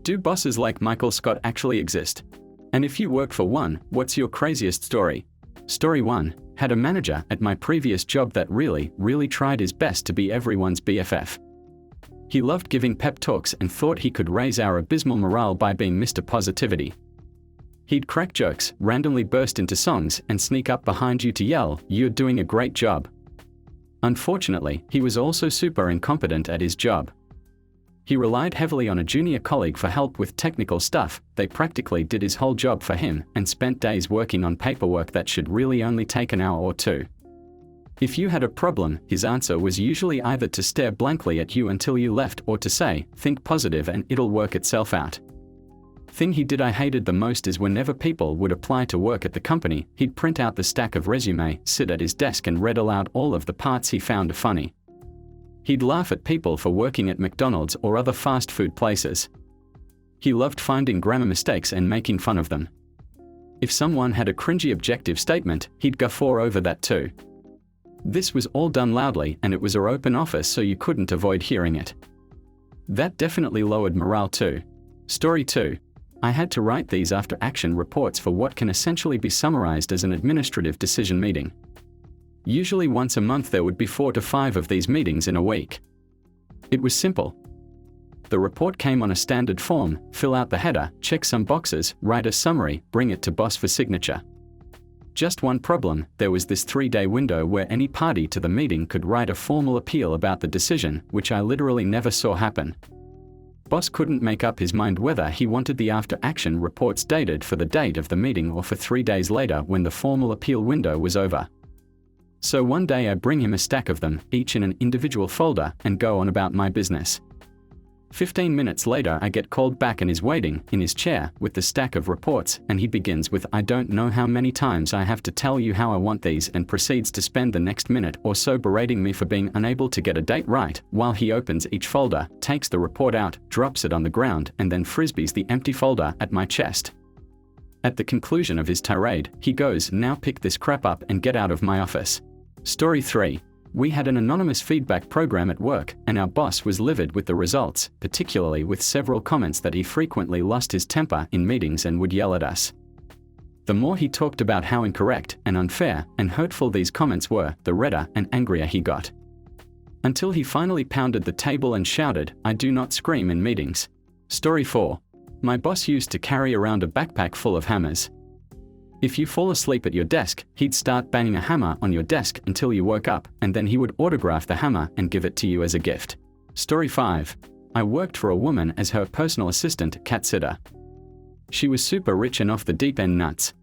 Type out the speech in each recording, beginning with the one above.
Do bosses like Michael Scott actually exist? And if you work for one, what's your craziest story? Story 1. Had a manager at my previous job that really tried his best to be everyone's BFF. He loved giving pep talks and thought he could raise our abysmal morale by being Mr. Positivity. He'd crack jokes, randomly burst into songs, and sneak up behind you to yell, "You're doing a great job." Unfortunately, he was also super incompetent at his job. He relied heavily on a junior colleague for help with technical stuff. They practically did his whole job for him and spent days working on paperwork that should really only take an hour or two. If you had a problem, his answer was usually either to stare blankly at you until you left or to say, "Think positive and it'll work itself out." Thing he did I hated the most is whenever people would apply to work at the company, he'd print out the stack of resume, sit at his desk and read aloud all of the parts he found funny. He'd laugh at people for working at McDonald's or other fast food places. He loved finding grammar mistakes and making fun of them. If someone had a cringy objective statement, he'd guffaw over that too. This was all done loudly, and it was our open office, so you couldn't avoid hearing it. That definitely lowered morale too. Story 2. I had to write these after-action reports for what can essentially be summarized as an administrative decision meeting. Usually once a month there would be 4 to 5 of these meetings in a week. It was simple. The report came on a standard form, fill out the header, check some boxes, write a summary, bring it to boss for signature. Just one problem, there was this 3-day window where any party to the meeting could write a formal appeal about the decision, which I literally never saw happen. Boss couldn't make up his mind whether he wanted the after-action reports dated for the date of the meeting or for 3 days later when the formal appeal window was over. So one day I bring him a stack of them, each in an individual folder, and go on about my business. 15 minutes later I get called back and is waiting, in his chair, with the stack of reports, and he begins with, "I don't know how many times I have to tell you how I want these," and proceeds to spend the next minute or so berating me for being unable to get a date right, while he opens each folder, takes the report out, drops it on the ground, and then frisbees the empty folder at my chest. At the conclusion of his tirade, he goes, "Now pick this crap up and get out of my office." Story 3. We had an anonymous feedback program at work, and our boss was livid with the results, particularly with several comments that he frequently lost his temper in meetings and would yell at us. The more he talked about how incorrect and unfair and hurtful these comments were, the redder and angrier he got. Until he finally pounded the table and shouted, "I do not scream in meetings." Story 4. My boss used to carry around a backpack full of hammers. If you fall asleep at your desk, he'd start banging a hammer on your desk until you woke up, and then he would autograph the hammer and give it to you as a gift. Story 5. I worked for a woman as her personal assistant, cat sitter. She was super rich and off the deep end nuts.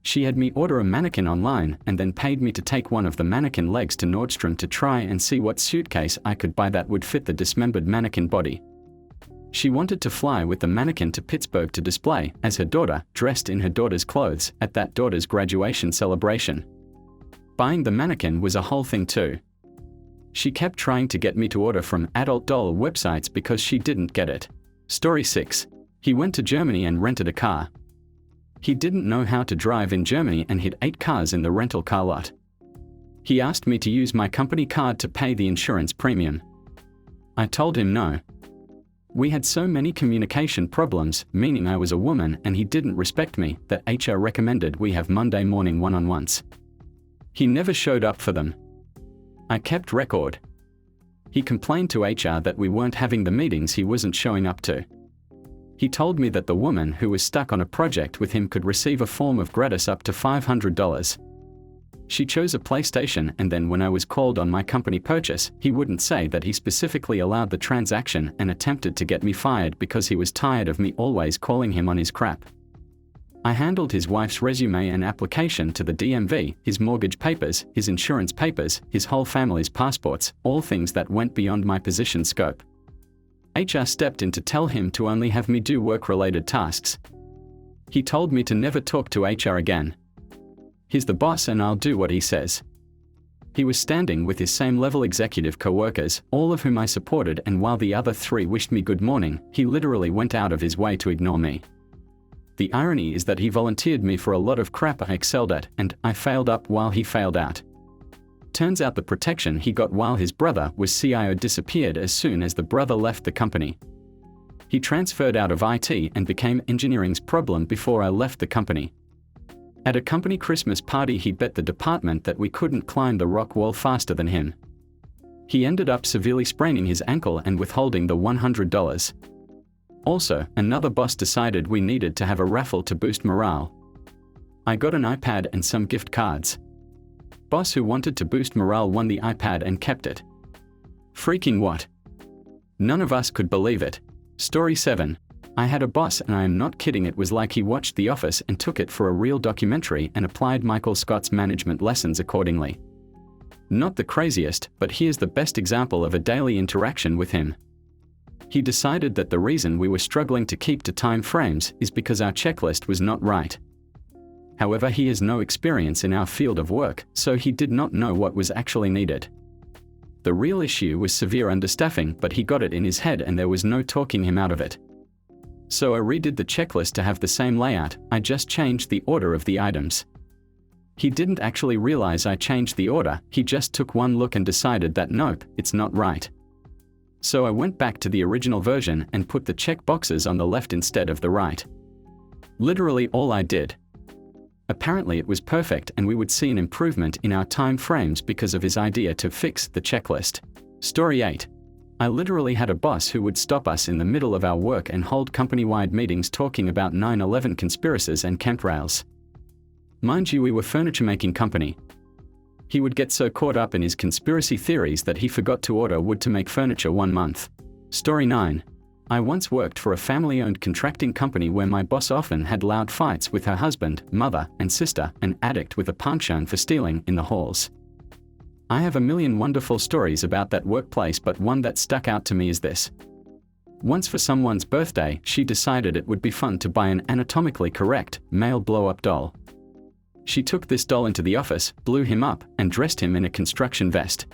She had me order a mannequin online and then paid me to take one of the mannequin legs to Nordstrom to try and see what suitcase I could buy that would fit the dismembered mannequin body. She wanted to fly with the mannequin to Pittsburgh to display, as her daughter, dressed in her daughter's clothes, at that daughter's graduation celebration. Buying the mannequin was a whole thing too. She kept trying to get me to order from adult doll websites because she didn't get it. Story 6. He went to Germany and rented a car. He didn't know how to drive in Germany and hid 8 cars in the rental car lot. He asked me to use my company card to pay the insurance premium. I told him no. We had so many communication problems, meaning I was a woman and he didn't respect me, that HR recommended we have Monday morning one-on-ones. He never showed up for them. I kept record. He complained to HR that we weren't having the meetings he wasn't showing up to. He told me that the woman who was stuck on a project with him could receive a form of gratis up to $500. She chose a PlayStation, and then when I was called on my company purchase, he wouldn't say that he specifically allowed the transaction and attempted to get me fired because he was tired of me always calling him on his crap. I handled his wife's resume and application to the DMV, his mortgage papers, his insurance papers, his whole family's passports, all things that went beyond my position scope. HR stepped in to tell him to only have me do work-related tasks. He told me to never talk to HR again. He's the boss and I'll do what he says. He was standing with his same level executive co-workers, all of whom I supported, and while the other 3 wished me good morning, he literally went out of his way to ignore me. The irony is that he volunteered me for a lot of crap I excelled at, and I failed up while he failed out. Turns out the protection he got while his brother was CIO disappeared as soon as the brother left the company. He transferred out of IT and became engineering's problem before I left the company. At a company Christmas party, he bet the department that we couldn't climb the rock wall faster than him. He ended up severely spraining his ankle and withholding the $100. Also, another boss decided we needed to have a raffle to boost morale. I got an iPad and some gift cards. Boss who wanted to boost morale won the iPad and kept it. Freaking what? None of us could believe it. Story 7. I had a boss, and I am not kidding, it was like he watched The Office and took it for a real documentary and applied Michael Scott's management lessons accordingly. Not the craziest, but here's the best example of a daily interaction with him. He decided that the reason we were struggling to keep to time frames is because our checklist was not right. However, he has no experience in our field of work, so he did not know what was actually needed. The real issue was severe understaffing, but he got it in his head and there was no talking him out of it. So I redid the checklist to have the same layout, I just changed the order of the items. He didn't actually realize I changed the order, he just took one look and decided that nope, it's not right. So I went back to the original version and put the check boxes on the left instead of the right. Literally all I did. Apparently it was perfect and we would see an improvement in our time frames because of his idea to fix the checklist. Story 8. I literally had a boss who would stop us in the middle of our work and hold company-wide meetings talking about 9/11 conspiracies and chemtrails. Mind you, we were a furniture-making company. He would get so caught up in his conspiracy theories that he forgot to order wood to make furniture 1 month. Story 9. I once worked for a family-owned contracting company where my boss often had loud fights with her husband, mother, and sister, an addict with a penchant for stealing, in the halls. I have a million wonderful stories about that workplace, but one that stuck out to me is this. Once for someone's birthday, she decided it would be fun to buy an anatomically correct, male blow-up doll. She took this doll into the office, blew him up, and dressed him in a construction vest.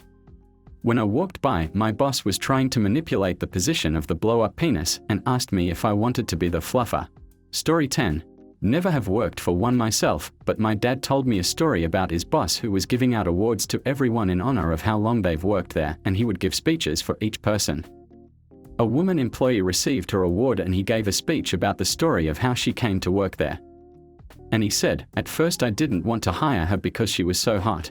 When I walked by, my boss was trying to manipulate the position of the blow-up penis and asked me if I wanted to be the fluffer. Story 10. Never have worked for one myself, but my dad told me a story about his boss who was giving out awards to everyone in honor of how long they've worked there, and he would give speeches for each person. A woman employee received her award and he gave a speech about the story of how she came to work there. And he said, "At first I didn't want to hire her because she was so hot.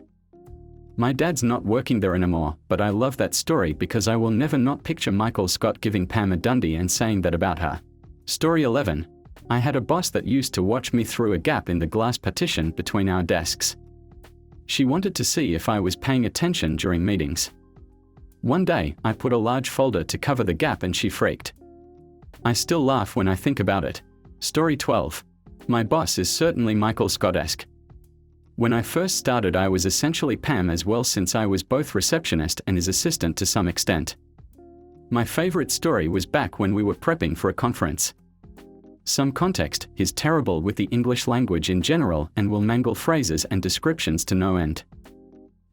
My dad's not working there anymore, but I love that story because I will never not picture Michael Scott giving Pam a Dundee and saying that about her." Story 11. I had a boss that used to watch me through a gap in the glass partition between our desks. She wanted to see if I was paying attention during meetings. One day, I put a large folder to cover the gap and she freaked. I still laugh when I think about it. Story 12. My boss is certainly Michael Scott-esque. When I first started, I was essentially Pam as well, since I was both receptionist and his assistant to some extent. My favorite story was back when we were prepping for a conference. Some context, he's terrible with the English language in general and will mangle phrases and descriptions to no end.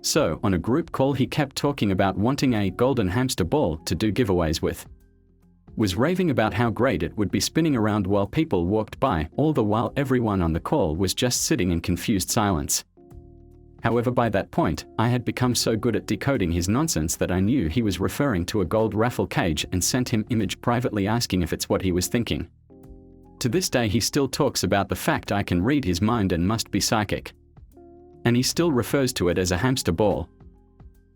So, on a group call, he kept talking about wanting a golden hamster ball to do giveaways with. Was raving about how great it would be spinning around while people walked by, all the while everyone on the call was just sitting in confused silence. However, by that point, I had become so good at decoding his nonsense that I knew he was referring to a gold raffle cage and sent him image privately asking if it's what he was thinking. To this day he still talks about the fact I can read his mind and must be psychic. And he still refers to it as a hamster ball.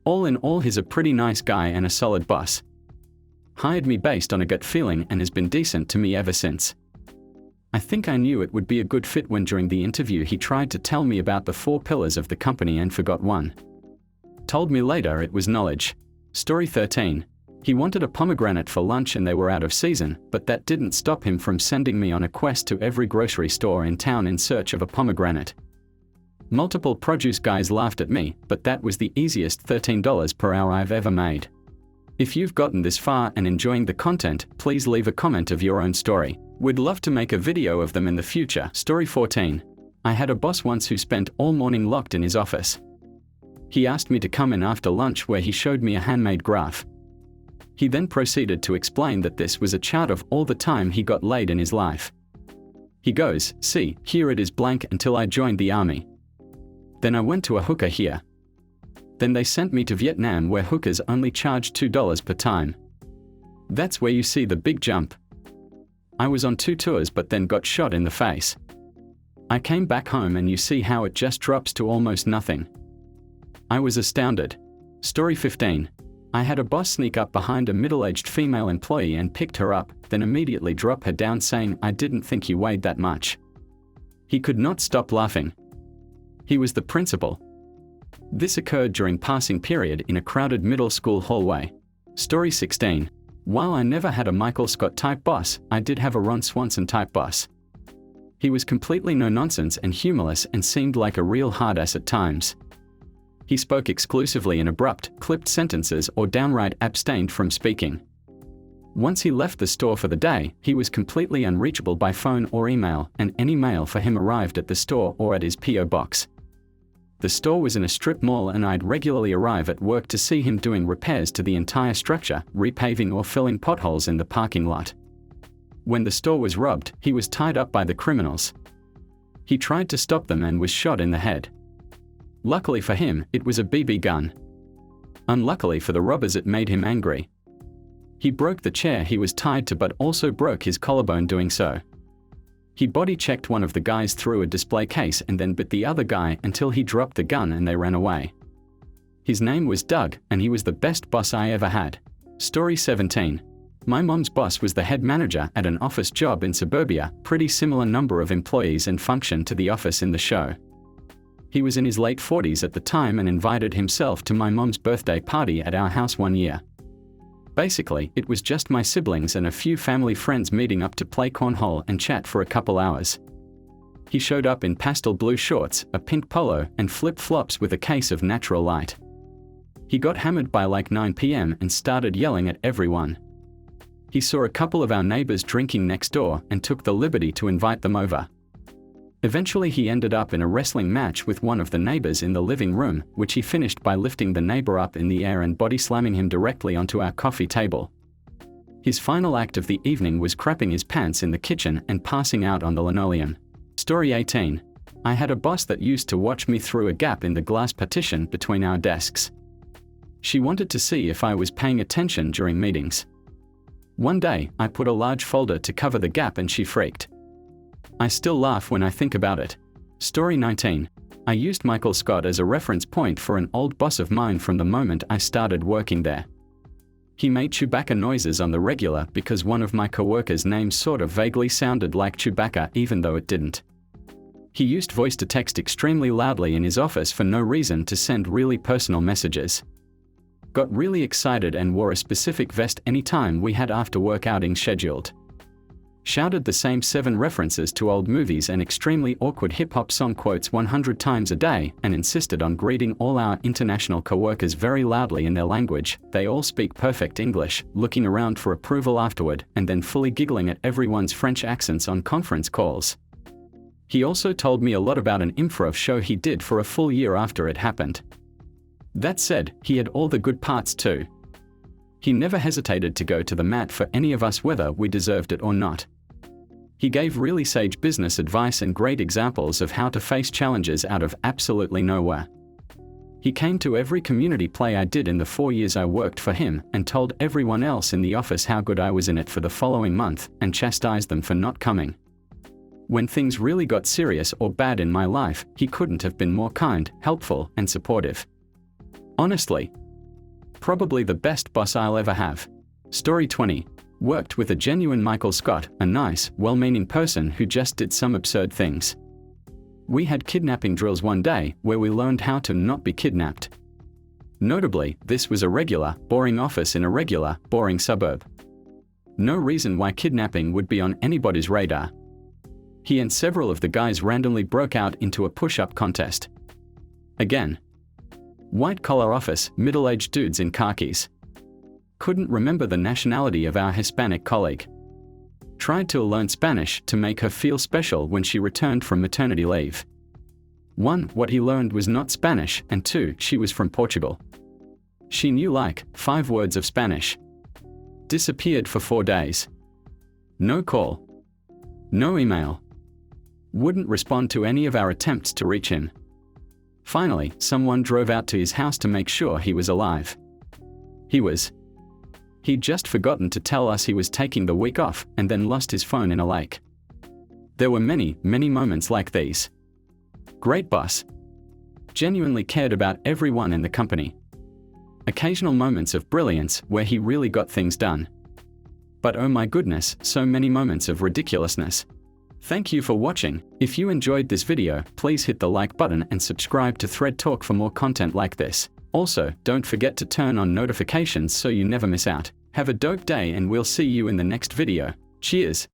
All in all, he's a pretty nice guy and a solid boss. Hired me based on a gut feeling and has been decent to me ever since. I think I knew it would be a good fit when during the interview he tried to tell me about the 4 pillars of the company and forgot one. Told me later it was knowledge. Story 13. He wanted a pomegranate for lunch and they were out of season, but that didn't stop him from sending me on a quest to every grocery store in town in search of a pomegranate. Multiple produce guys laughed at me, but that was the easiest $13 per hour I've ever made. If you've gotten this far and enjoying the content, please leave a comment of your own story. We'd love to make a video of them in the future. Story 14. I had a boss once who spent all morning locked in his office. He asked me to come in after lunch where he showed me a handmade graph. He then proceeded to explain that this was a chart of all the time he got laid in his life. He goes, "See, here it is blank until I joined the army. Then I went to a hooker here. Then they sent me to Vietnam where hookers only charge $2 per time. That's where you see the big jump. I was on 2 tours but then got shot in the face. I came back home and you see how it just drops to almost nothing. I was astounded. Story 15. I had a boss sneak up behind a middle-aged female employee and picked her up, then immediately drop her down saying, "I didn't think you weighed that much." He could not stop laughing. He was the principal. This occurred during passing period in a crowded middle school hallway. Story 16. While I never had a Michael Scott type boss, I did have a Ron Swanson type boss. He was completely no-nonsense and humorless and seemed like a real hard-ass at times. He spoke exclusively in abrupt, clipped sentences or downright abstained from speaking. Once he left the store for the day, he was completely unreachable by phone or email, and any mail for him arrived at the store or at his P.O. box. The store was in a strip mall and I'd regularly arrive at work to see him doing repairs to the entire structure, repaving or filling potholes in the parking lot. When the store was robbed, he was tied up by the criminals. He tried to stop them and was shot in the head. Luckily for him, it was a BB gun. Unluckily for the robbers, it made him angry. He broke the chair he was tied to but also broke his collarbone doing so. He body-checked one of the guys through a display case and then bit the other guy until he dropped the gun and they ran away. His name was Doug, and he was the best boss I ever had. Story 17. My mom's boss was the head manager at an office job in suburbia, pretty similar number of employees and function to the office in the show. He was in his late 40s at the time and invited himself to my mom's birthday party at our house one year. Basically, it was just my siblings and a few family friends meeting up to play cornhole and chat for a couple hours. He showed up in pastel blue shorts, a pink polo, and flip-flops with a case of Natural Light. He got hammered by like 9 p.m. and started yelling at everyone. He saw a couple of our neighbors drinking next door and took the liberty to invite them over. Eventually he ended up in a wrestling match with one of the neighbors in the living room, which he finished by lifting the neighbor up in the air and body slamming him directly onto our coffee table. His final act of the evening was crapping his pants in the kitchen and passing out on the linoleum. Story 18. I had a boss that used to watch me through a gap in the glass partition between our desks. She wanted to see if I was paying attention during meetings. One day, I put a large folder to cover the gap and she freaked. I still laugh when I think about it. Story 19. I used Michael Scott as a reference point for an old boss of mine from the moment I started working there. He made Chewbacca noises on the regular because one of my coworkers' names sort of vaguely sounded like Chewbacca even though it didn't. He used voice to text extremely loudly in his office for no reason to send really personal messages. Got really excited and wore a specific vest anytime we had after-work outings scheduled. Shouted the same 7 references to old movies and extremely awkward hip-hop song quotes 100 times a day, and insisted on greeting all our international coworkers very loudly in their language. They all speak perfect English, looking around for approval afterward, and then fully giggling at everyone's French accents on conference calls. He also told me a lot about an improv show he did for a full year after it happened. That said, he had all the good parts too. He never hesitated to go to the mat for any of us whether we deserved it or not. He gave really sage business advice and great examples of how to face challenges out of absolutely nowhere. He came to every community play I did in the 4 years I worked for him and told everyone else in the office how good I was in it for the following month and chastised them for not coming. When things really got serious or bad in my life, he couldn't have been more kind, helpful, and supportive. Honestly, probably the best boss I'll ever have. Story 20. Worked with a genuine Michael Scott, a nice, well-meaning person who just did some absurd things. We had kidnapping drills one day where we learned how to not be kidnapped. Notably, this was a regular, boring office in a regular, boring suburb. No reason why kidnapping would be on anybody's radar. He and several of the guys randomly broke out into a push-up contest. Again. White-collar office, middle-aged dudes in khakis. Couldn't remember the nationality of our Hispanic colleague. Tried to learn Spanish to make her feel special when she returned from maternity leave. 1. What he learned was not Spanish, and 2. She was from Portugal. She knew like 5 words of Spanish. Disappeared for 4 days. No call. No email. Wouldn't respond to any of our attempts to reach him. Finally, someone drove out to his house to make sure he was alive. He was He'd just forgotten to tell us he was taking the week off and then lost his phone in a lake. There were many, many moments like these. Great boss. Genuinely cared about everyone in the company. Occasional moments of brilliance where he really got things done. But oh my goodness, so many moments of ridiculousness. Thank you for watching. If you enjoyed this video, please hit the like button and subscribe to Thread Talk for more content like this. Also, don't forget to turn on notifications so you never miss out. Have a dope day and we'll see you in the next video. Cheers!